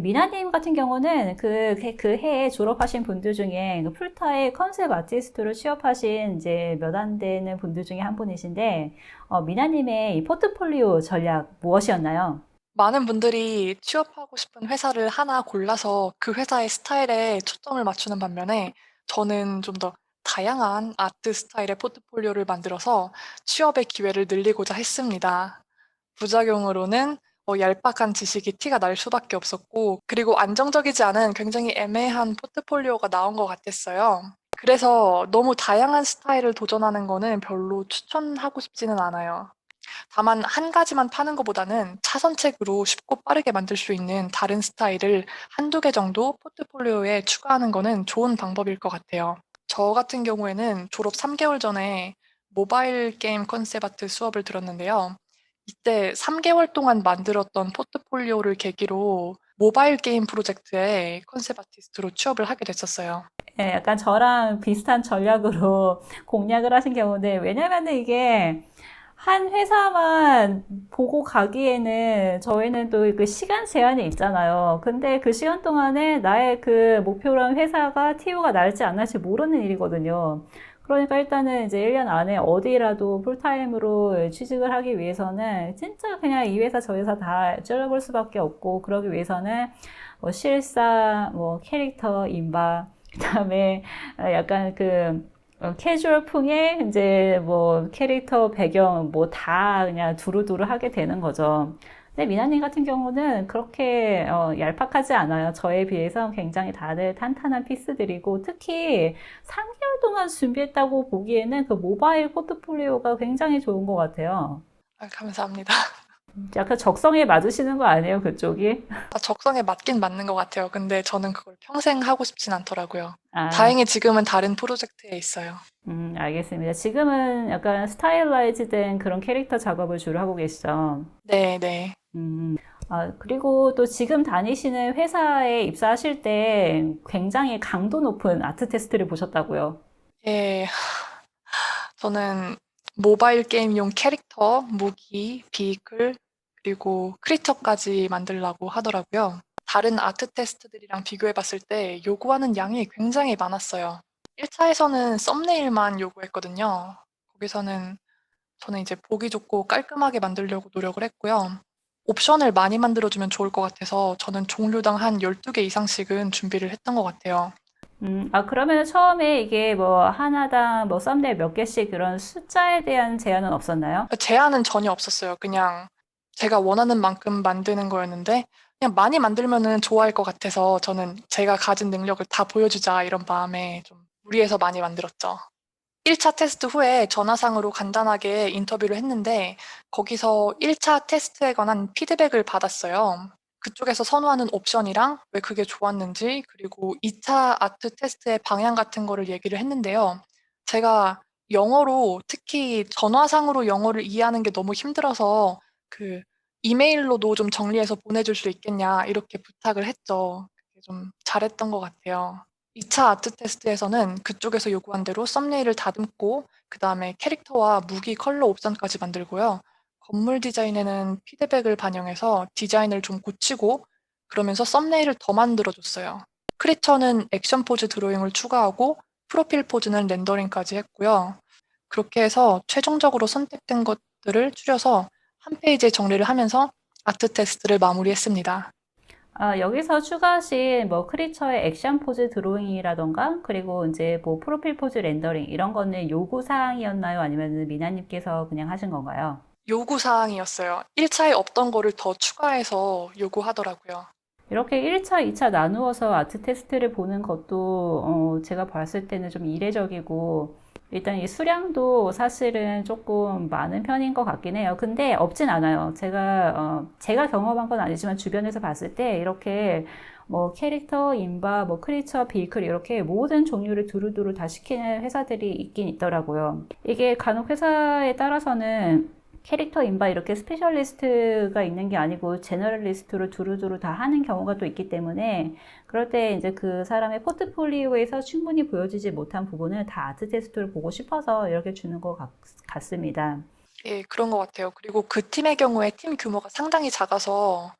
미나님 같은 경우는 그 해에 졸업하신 분들 중에 그 풀타임 컨셉 아티스트로 취업하신 이제 몇 안 되는 분들 중에 한 분이신데, 미나님의 이 포트폴리오 전략 무엇이었나요? 많은 분들이 취업하고 싶은 회사를 하나 골라서 그 회사의 스타일에 초점을 맞추는 반면에 저는 좀 더 다양한 아트 스타일의 포트폴리오를 만들어서 취업의 기회를 늘리고자 했습니다. 부작용으로는 얄팍한 지식이 티가 날 수밖에 없었고, 그리고 안정적이지 않은 굉장히 애매한 포트폴리오가 나온 것 같았어요. 그래서 너무 다양한 스타일을 도전하는 거는 별로 추천하고 싶지는 않아요. 다만 한 가지만 파는 것보다는 차선책으로 쉽고 빠르게 만들 수 있는 다른 스타일을 한두 개 정도 포트폴리오에 추가하는 거는 좋은 방법일 것 같아요. 저 같은 경우에는 졸업 3개월 전에 모바일 게임 컨셉 아트 수업을 들었는데요. 이때 3개월 동안 만들었던 포트폴리오를 계기로 모바일 게임 프로젝트에 컨셉 아티스트로 취업을 하게 됐었어요. 예, 약간 저랑 비슷한 전략으로 공략을 하신 경우인데, 왜냐면은 이게 한 회사만 보고 가기에는 저희는 또 그 시간 제한이 있잖아요. 근데 그 시간 동안에 나의 그 목표랑 회사가 TO가 날지 안 날지 모르는 일이거든요. 그러니까 일단은 이제 1년 안에 어디라도 풀타임으로 취직을 하기 위해서는 진짜 그냥 이 회사 저 회사 다 찔러볼 수밖에 없고, 그러기 위해서는 뭐 실사, 뭐 캐릭터, 인바, 그다음에 약간 그 캐주얼풍의 이제 뭐 캐릭터 배경 뭐 다 그냥 두루두루 하게 되는 거죠. 근데 미나님 같은 경우는 그렇게 얄팍하지 않아요. 저에 비해서 굉장히 다들 탄탄한 피스들이고, 특히 3개월 동안 준비했다고 보기에는 그 모바일 포트폴리오가 굉장히 좋은 것 같아요. 아, 감사합니다. 약간 적성에 맞으시는 거 아니에요, 그쪽이? 적성에 맞긴 맞는 것 같아요. 근데 저는 그걸 평생 하고 싶진 않더라고요. 아, 다행히 지금은 다른 프로젝트에 있어요. 알겠습니다. 지금은 약간 스타일라이즈 된 그런 캐릭터 작업을 주로 하고 계시죠. 네, 네. 그리고 또 지금 다니시는 회사에 입사하실 때 굉장히 강도 높은 아트 테스트를 보셨다고요. 예, 저는 모바일 게임용 캐릭터, 무기, 비클, 그리고 크리처까지 만들라고 하더라고요. 다른 아트 테스트들이랑 비교해 봤을 때 요구하는 양이 굉장히 많았어요. 1차에서는 썸네일만 요구했거든요. 거기서는 저는 이제 보기 좋고 깔끔하게 만들려고 노력을 했고요. 옵션을 많이 만들어주면 좋을 것 같아서 저는 종류당 한 12개 이상씩은 준비를 했던 것 같아요. 그러면 처음에 이게 뭐 하나당 뭐 썸네일 몇 개씩 그런 숫자에 대한 제한은 없었나요? 제한은 전혀 없었어요. 그냥 제가 원하는 만큼 만드는 거였는데 그냥 많이 만들면은 좋아할 것 같아서 저는 제가 가진 능력을 다 보여주자 이런 마음에 좀 무리해서 많이 만들었죠. 1차 테스트 후에 전화상으로 간단하게 인터뷰를 했는데 거기서 1차 테스트에 관한 피드백을 받았어요. 그쪽에서 선호하는 옵션이랑 왜 그게 좋았는지, 그리고 2차 아트 테스트의 방향 같은 거를 얘기를 했는데요. 제가 영어로, 특히 전화상으로 영어를 이해하는 게 너무 힘들어서 그 이메일로도 좀 정리해서 보내줄 수 있겠냐 이렇게 부탁을 했죠. 그게 좀 잘했던 것 같아요. 2차 아트 테스트에서는 그쪽에서 요구한 대로 썸네일을 다듬고 그다음에 캐릭터와 무기 컬러 옵션까지 만들고요. 건물 디자인에는 피드백을 반영해서 디자인을 좀 고치고 그러면서 썸네일을 더 만들어 줬어요. 크리처는 액션 포즈 드로잉을 추가하고 프로필 포즈는 렌더링까지 했고요. 그렇게 해서 최종적으로 선택된 것들을 추려서 한 페이지에 정리를 하면서 아트 테스트를 마무리했습니다. 여기서 추가하신 뭐 크리처의 액션 포즈 드로잉이라던가, 그리고 이제 뭐 프로필 포즈 렌더링 이런 거는 요구 사항이었나요? 아니면 미나님께서 그냥 하신 건가요? 요구 사항이었어요. 1차에 없던 거를 더 추가해서 요구하더라고요. 이렇게 1차, 2차 나누어서 아트 테스트를 보는 것도 제가 봤을 때는 좀 이례적이고, 일단 이 수량도 사실은 조금 많은 편인 것 같긴 해요. 근데 없진 않아요. 제가 경험한 건 아니지만 주변에서 봤을 때 이렇게 뭐 캐릭터, 인바, 뭐 크리처, 비클 이렇게 모든 종류를 두루두루 다 시키는 회사들이 있긴 있더라고요. 이게 간혹 회사에 따라서는 캐릭터 인바 이렇게 스페셜리스트가 있는 게 아니고 제너럴리스트로 두루두루 다 하는 경우가 또 있기 때문에, 그럴 때 이제 그 사람의 포트폴리오에서 충분히 보여지지 못한 부분을 다 아트 테스트를 보고 싶어서 이렇게 주는 것 같습니다. 예, 그런 것 같아요. 그리고 그 팀의 경우에 팀 규모가 상당히 작아서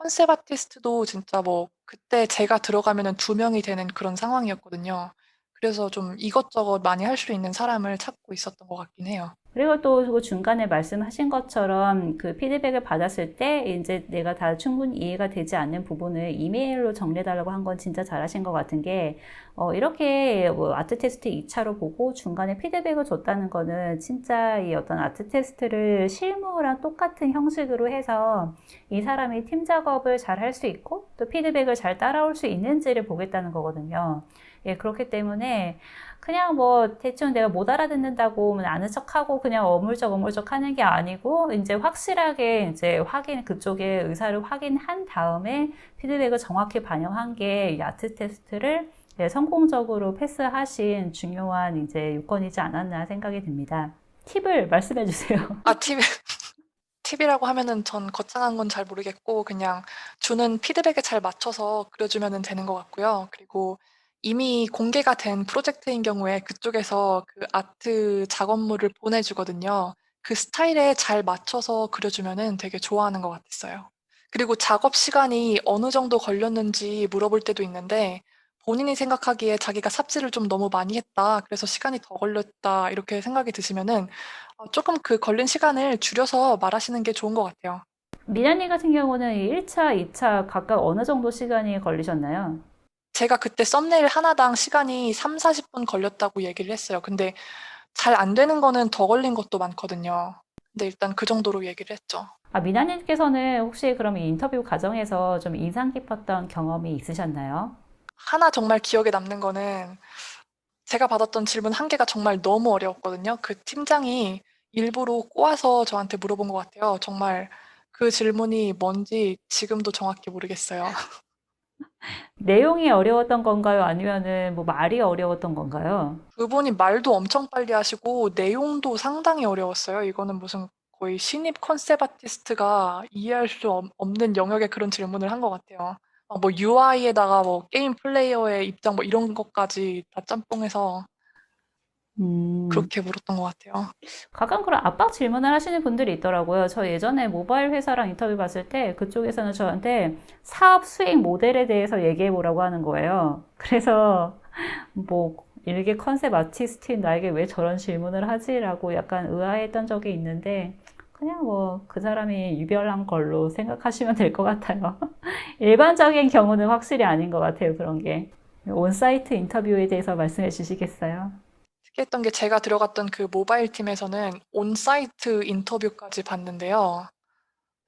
컨셉 아티스트도 진짜 뭐 그때 제가 들어가면은 2명이 되는 그런 상황이었거든요. 그래서 좀 이것저것 많이 할 수 있는 사람을 찾고 있었던 것 같긴 해요. 그리고 또 그 중간에 말씀하신 것처럼 그 피드백을 받았을 때 이제 내가 다 충분히 이해가 되지 않는 부분을 이메일로 정리해달라고 한 건 진짜 잘하신 것 같은 게, 이렇게 뭐 아트 테스트 2차로 보고 중간에 피드백을 줬다는 거는 진짜 이 어떤 아트 테스트를 실무랑 똑같은 형식으로 해서 이 사람이 팀 작업을 잘 할 수 있고 또 피드백을 잘 따라올 수 있는지를 보겠다는 거거든요. 예, 그렇기 때문에 그냥 뭐 대충 내가 못 알아듣는다고 아는 척하고 그냥 어물쩍 하는 게 아니고 이제 확실하게 이제 그쪽의 의사를 확인한 다음에 피드백을 정확히 반영한 게 이 아트 테스트를 네, 성공적으로 패스하신 중요한 이제 요건이지 않았나 생각이 듭니다. 팁을 말씀해 주세요. 아, 팁이라고 하면은 전 거창한 건 잘 모르겠고 그냥 주는 피드백에 잘 맞춰서 그려주면은 되는 것 같고요. 그리고 이미 공개가 된 프로젝트인 경우에 그쪽에서 그 아트 작업물을 보내주거든요. 그 스타일에 잘 맞춰서 그려주면은 되게 좋아하는 것 같았어요. 그리고 작업 시간이 어느 정도 걸렸는지 물어볼 때도 있는데 본인이 생각하기에 자기가 삽질을 좀 너무 많이 했다. 그래서 시간이 더 걸렸다. 이렇게 생각이 드시면은 조금 그 걸린 시간을 줄여서 말하시는 게 좋은 것 같아요. 미나님 같은 경우는 1차, 2차 각각 어느 정도 시간이 걸리셨나요? 제가 그때 썸네일 하나당 시간이 3-40분 걸렸다고 얘기를 했어요. 근데 잘 안 되는 거는 더 걸린 것도 많거든요. 근데 일단 그 정도로 얘기를 했죠. 아, 미나님께서는 혹시 그럼 이 인터뷰 과정에서 좀 인상 깊었던 경험이 있으셨나요? 하나 정말 기억에 남는 거는 제가 받았던 질문 한 개가 정말 너무 어려웠거든요. 그 팀장이 일부러 꼬아서 저한테 물어본 것 같아요. 정말 그 질문이 뭔지 지금도 정확히 모르겠어요. 내용이 어려웠던 건가요? 아니면은 뭐 말이 어려웠던 건가요? 그분이 말도 엄청 빨리 하시고 내용도 상당히 어려웠어요. 이거는 무슨 거의 신입 컨셉 아티스트가 이해할 수 없는 영역의 그런 질문을 한 것 같아요. 뭐 UI에다가 뭐 게임 플레이어의 입장 뭐 이런 것까지 다 짬뽕해서 음, 그렇게 물었던 것 같아요. 가끔 그런 압박 질문을 하시는 분들이 있더라고요. 저 예전에 모바일 회사랑 인터뷰 봤을 때 그쪽에서는 저한테 사업 수익 모델에 대해서 얘기해 보라고 하는 거예요. 그래서 뭐 일개 컨셉 아티스트인 나에게 왜 저런 질문을 하지라고 약간 의아했던 적이 있는데 그냥 뭐 그 사람이 유별난 걸로 생각하시면 될 것 같아요. 일반적인 경우는 확실히 아닌 것 같아요. 그런 게. 온사이트 인터뷰에 대해서 말씀해 주시겠어요? 특이했던 게 제가 들어갔던 그 모바일 팀에서는 온사이트 인터뷰까지 봤는데요.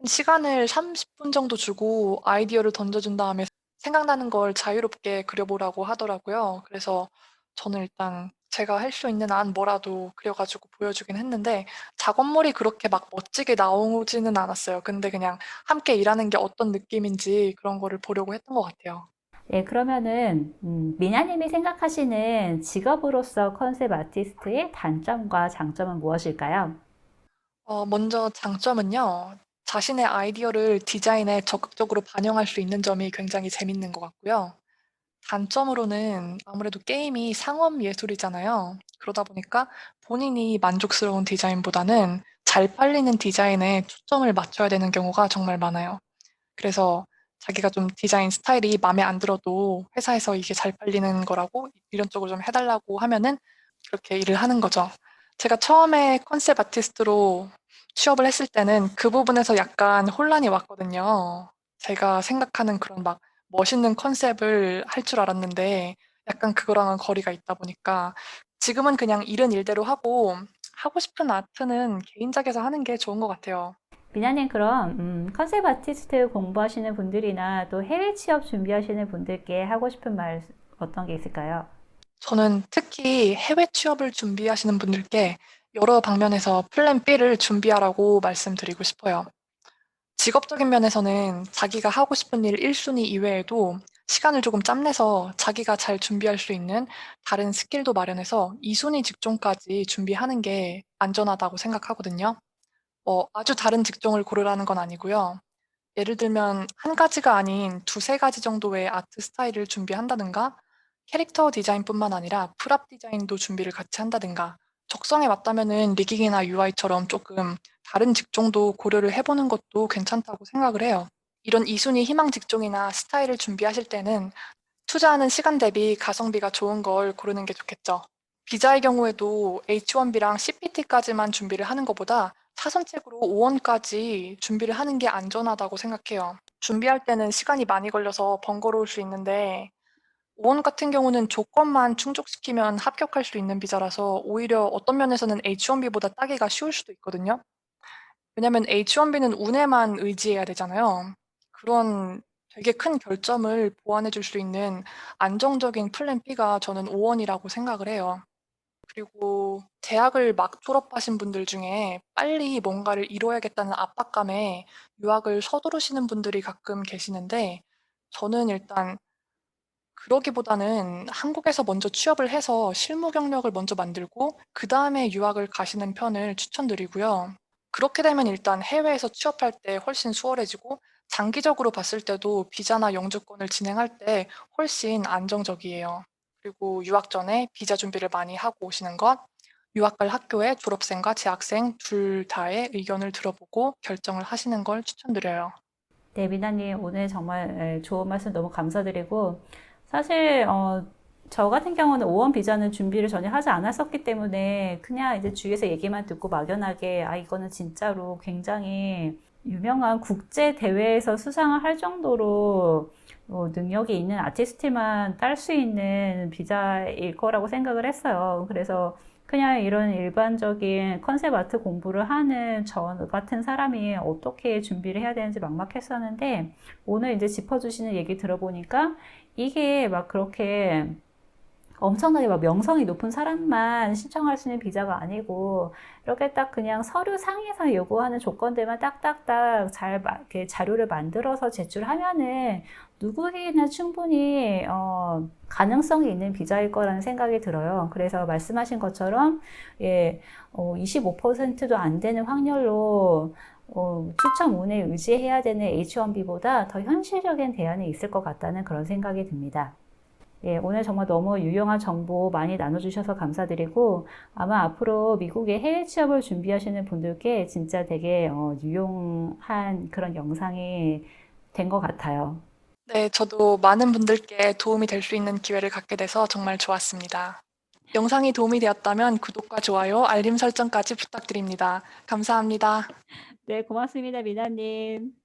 시간을 30분 정도 주고 아이디어를 던져준 다음에 생각나는 걸 자유롭게 그려보라고 하더라고요. 그래서 저는 일단 제가 할 수 있는 한 뭐라도 그려가지고 보여주긴 했는데 작업물이 그렇게 막 멋지게 나오지는 않았어요. 근데 그냥 함께 일하는 게 어떤 느낌인지 그런 거를 보려고 했던 것 같아요. 네, 그러면은 미나님이 생각하시는 직업으로서 컨셉 아티스트의 단점과 장점은 무엇일까요? 먼저 장점은요. 자신의 아이디어를 디자인에 적극적으로 반영할 수 있는 점이 굉장히 재밌는 것 같고요. 단점으로는 아무래도 게임이 상업 예술이잖아요. 그러다 보니까 본인이 만족스러운 디자인보다는 잘 팔리는 디자인에 초점을 맞춰야 되는 경우가 정말 많아요. 그래서 자기가 좀 디자인 스타일이 마음에 안 들어도 회사에서 이게 잘 팔리는 거라고 이런 쪽으로 좀 해달라고 하면은 그렇게 일을 하는 거죠. 제가 처음에 컨셉 아티스트로 취업을 했을 때는 그 부분에서 약간 혼란이 왔거든요. 제가 생각하는 그런 막 멋있는 컨셉을 할 줄 알았는데 약간 그거랑은 거리가 있다 보니까 지금은 그냥 일은 일대로 하고 하고 싶은 아트는 개인작에서 하는 게 좋은 것 같아요. 미나님, 그럼 컨셉 아티스트 공부하시는 분들이나 또 해외 취업 준비하시는 분들께 하고 싶은 말 어떤 게 있을까요? 저는 특히 해외 취업을 준비하시는 분들께 여러 방면에서 플랜 B를 준비하라고 말씀드리고 싶어요. 직업적인 면에서는 자기가 하고 싶은 일 1순위 이외에도 시간을 조금 짬내서 자기가 잘 준비할 수 있는 다른 스킬도 마련해서 2순위 직종까지 준비하는 게 안전하다고 생각하거든요. 아주 다른 직종을 고르라는 건 아니고요. 예를 들면 한 가지가 아닌 두세 가지 정도의 아트 스타일을 준비한다든가 캐릭터 디자인뿐만 아니라 프랍 디자인도 준비를 같이 한다든가 적성에 맞다면은 리깅이나 UI처럼 조금 다른 직종도 고려를 해 보는 것도 괜찮다고 생각을 해요. 이런 2순위 희망 직종이나 스타일을 준비하실 때는 투자하는 시간 대비 가성비가 좋은 걸 고르는 게 좋겠죠. 비자의 경우에도 H1B랑 CPT까지만 준비를 하는 것보다 사선책으로 5원까지 준비를 하는 게 안전하다고 생각해요. 준비할 때는 시간이 많이 걸려서 번거로울 수 있는데 5원 같은 경우는 조건만 충족시키면 합격할 수 있는 비자라서 오히려 어떤 면에서는 H1B보다 따기가 쉬울 수도 있거든요. 왜냐면 H1B는 운에만 의지해야 되잖아요. 그런 되게 큰 결점을 보완해 줄 수 있는 안정적인 플랜 B가 저는 5원이라고 생각을 해요. 그리고 대학을 막 졸업하신 분들 중에 빨리 뭔가를 이뤄야겠다는 압박감에 유학을 서두르시는 분들이 가끔 계시는데 저는 일단 그러기보다는 한국에서 먼저 취업을 해서 실무 경력을 먼저 만들고 그다음에 유학을 가시는 편을 추천드리고요. 그렇게 되면 일단 해외에서 취업할 때 훨씬 수월해지고 장기적으로 봤을 때도 비자나 영주권을 진행할 때 훨씬 안정적이에요. 그리고 유학 전에 비자 준비를 많이 하고 오시는 것, 유학 갈 학교의 졸업생과 재학생 둘 다의 의견을 들어보고 결정을 하시는 걸 추천드려요. 네, 미나님, 오늘 정말 좋은 말씀 너무 감사드리고, 사실, 저 같은 경우는 5원 비자는 준비를 전혀 하지 않았었기 때문에, 그냥 이제 주위에서 얘기만 듣고 막연하게, 아, 이거는 진짜로 굉장히 유명한 국제 대회에서 수상을 할 정도로 능력이 있는 아티스트만 딸 수 있는 비자일 거라고 생각을 했어요. 그래서 그냥 이런 일반적인 컨셉 아트 공부를 하는 저 같은 사람이 어떻게 준비를 해야 되는지 막막했었는데 오늘 이제 짚어주시는 얘기 들어보니까 이게 막 그렇게 엄청나게 막 명성이 높은 사람만 신청할 수 있는 비자가 아니고 이렇게 딱 그냥 서류 상에서 요구하는 조건들만 딱딱딱 잘 이렇게 자료를 만들어서 제출하면은 누구에게나 충분히 가능성이 있는 비자일 거라는 생각이 들어요. 그래서 말씀하신 것처럼 예, 25%도 안 되는 확률로 추첨 운에 의지해야 되는 H1B보다 더 현실적인 대안이 있을 것 같다는 그런 생각이 듭니다. 예, 오늘 정말 너무 유용한 정보 많이 나눠주셔서 감사드리고 아마 앞으로 미국에 해외 취업을 준비하시는 분들께 진짜 되게 유용한 그런 영상이 된 것 같아요. 네, 저도 많은 분들께 도움이 될 수 있는 기회를 갖게 돼서 정말 좋았습니다. 영상이 도움이 되었다면 구독과 좋아요, 알림 설정까지 부탁드립니다. 감사합니다. 네, 고맙습니다, 미나님.